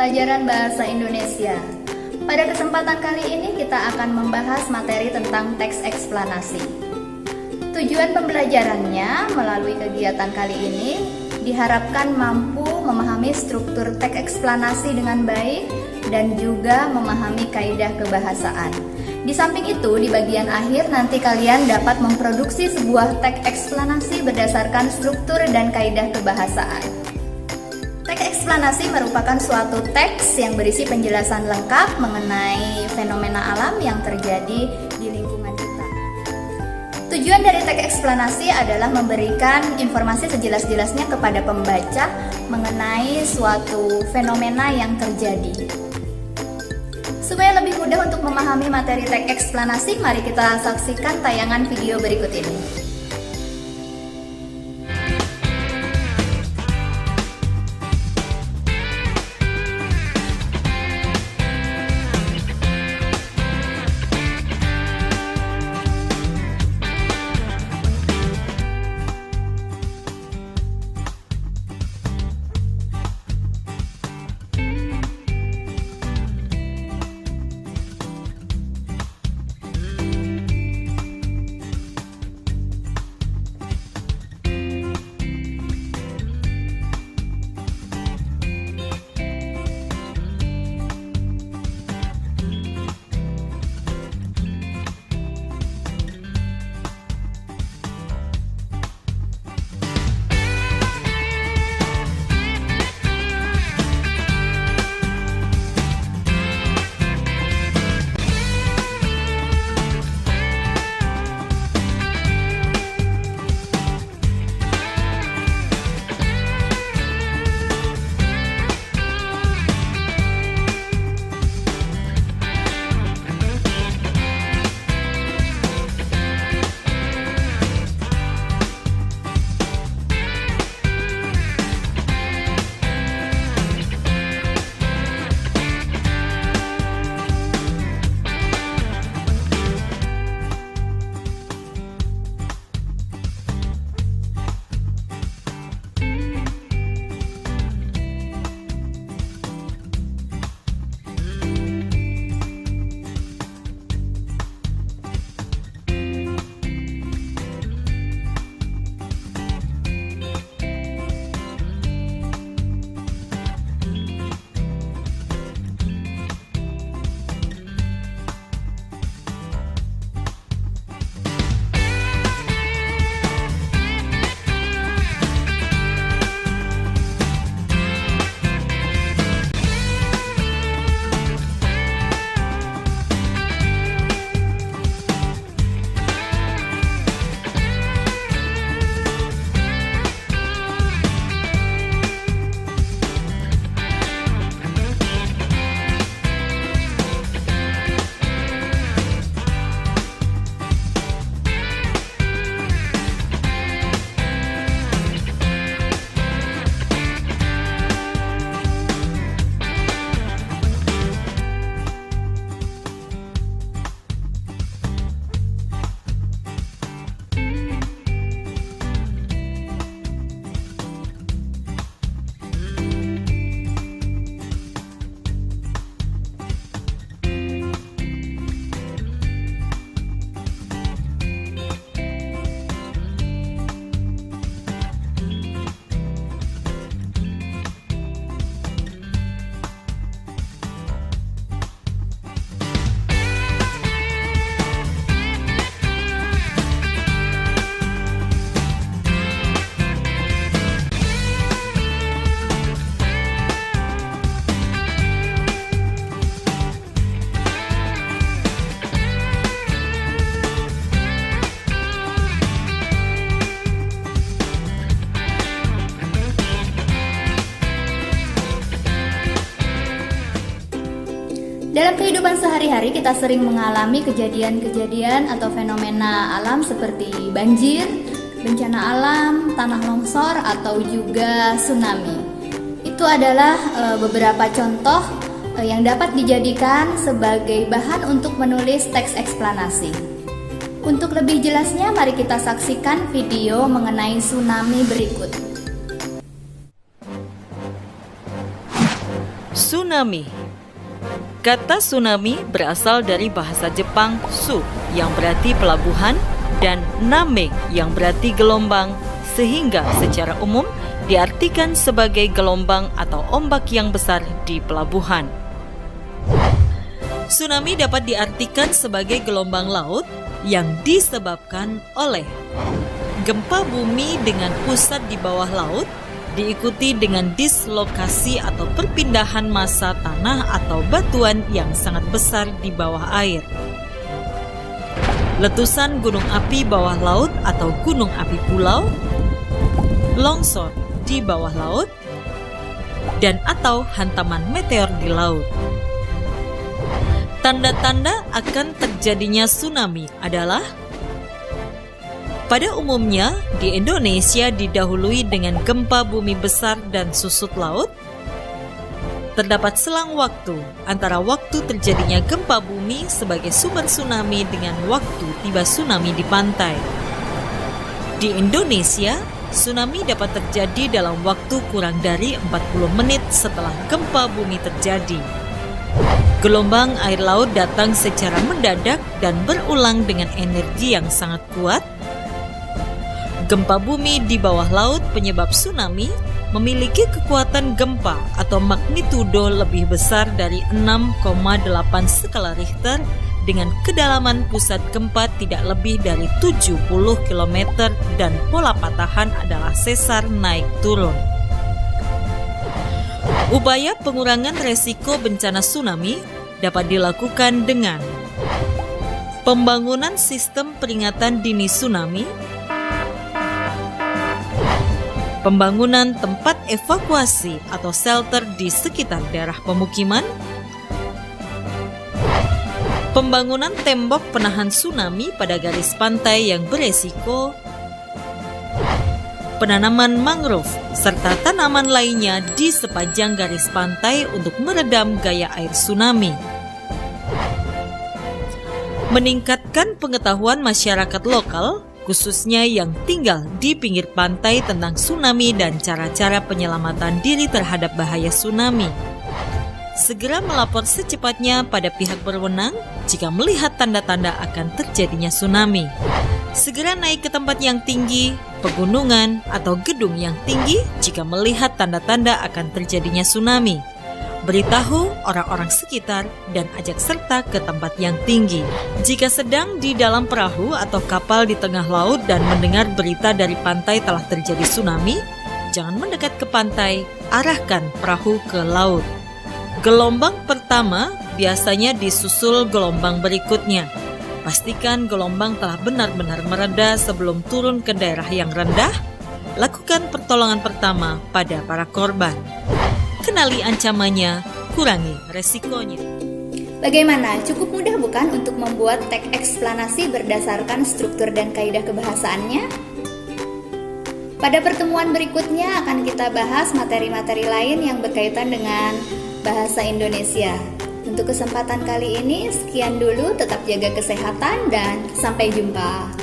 pembelajaran bahasa Indonesia. Pada kesempatan kali ini kita akan membahas materi tentang teks eksplanasi. Tujuan pembelajarannya melalui kegiatan kali ini diharapkan mampu memahami struktur teks eksplanasi dengan baik dan juga memahami kaidah kebahasaan. Di samping itu, di bagian akhir nanti kalian dapat memproduksi sebuah teks eksplanasi berdasarkan struktur dan kaidah kebahasaan. Teks eksplanasi merupakan suatu teks yang berisi penjelasan lengkap mengenai fenomena alam yang terjadi di lingkungan kita. Tujuan dari teks eksplanasi adalah memberikan informasi sejelas-jelasnya kepada pembaca mengenai suatu fenomena yang terjadi. Supaya lebih mudah untuk memahami materi teks eksplanasi, mari kita saksikan tayangan video berikut ini. Dalam kehidupan sehari-hari kita sering mengalami kejadian-kejadian atau fenomena alam seperti banjir, bencana alam, tanah longsor, atau juga tsunami. Itu adalah beberapa contoh yang dapat dijadikan sebagai bahan untuk menulis teks eksplanasi. Untuk lebih jelasnya, mari kita saksikan video mengenai tsunami berikut. Tsunami. Kata tsunami berasal dari bahasa Jepang su yang berarti pelabuhan dan name yang berarti gelombang, sehingga secara umum diartikan sebagai gelombang atau ombak yang besar di pelabuhan. Tsunami dapat diartikan sebagai gelombang laut yang disebabkan oleh gempa bumi dengan pusat di bawah laut, diikuti dengan dislokasi atau perpindahan massa tanah atau batuan yang sangat besar di bawah air. Letusan gunung api bawah laut atau gunung api pulau, longsor di bawah laut, dan atau hantaman meteor di laut. Tanda-tanda akan terjadinya tsunami adalah: pada umumnya, di Indonesia didahului dengan gempa bumi besar dan susut laut. Terdapat selang waktu antara waktu terjadinya gempa bumi sebagai sumber tsunami dengan waktu tiba tsunami di pantai. Di Indonesia, tsunami dapat terjadi dalam waktu kurang dari 40 menit setelah gempa bumi terjadi. Gelombang air laut datang secara mendadak dan berulang dengan energi yang sangat kuat. Gempa bumi di bawah laut penyebab tsunami memiliki kekuatan gempa atau magnitudo lebih besar dari 6,8 skala Richter dengan kedalaman pusat gempa tidak lebih dari 70 km dan pola patahan adalah sesar naik turun. Upaya pengurangan resiko bencana tsunami dapat dilakukan dengan pembangunan sistem peringatan dini tsunami, pembangunan tempat evakuasi atau shelter di sekitar daerah pemukiman, pembangunan tembok penahan tsunami pada garis pantai yang beresiko, penanaman mangrove, serta tanaman lainnya di sepanjang garis pantai untuk meredam gaya air tsunami. Meningkatkan pengetahuan masyarakat lokal, khususnya yang tinggal di pinggir pantai tentang tsunami dan cara-cara penyelamatan diri terhadap bahaya tsunami. Segera melapor secepatnya pada pihak berwenang jika melihat tanda-tanda akan terjadinya tsunami. Segera naik ke tempat yang tinggi, pegunungan, atau gedung yang tinggi jika melihat tanda-tanda akan terjadinya tsunami. Beritahu orang-orang sekitar dan ajak serta ke tempat yang tinggi. Jika sedang di dalam perahu atau kapal di tengah laut dan mendengar berita dari pantai telah terjadi tsunami, jangan mendekat ke pantai, arahkan perahu ke laut. Gelombang pertama biasanya disusul gelombang berikutnya. Pastikan gelombang telah benar-benar mereda sebelum turun ke daerah yang rendah. Lakukan pertolongan pertama pada para korban. Kenali ancamannya, kurangi resikonya. Bagaimana? Cukup mudah bukan untuk membuat teks eksplanasi berdasarkan struktur dan kaidah kebahasaannya? Pada pertemuan berikutnya akan kita bahas materi-materi lain yang berkaitan dengan bahasa Indonesia. Untuk kesempatan kali ini, sekian dulu, tetap jaga kesehatan dan sampai jumpa.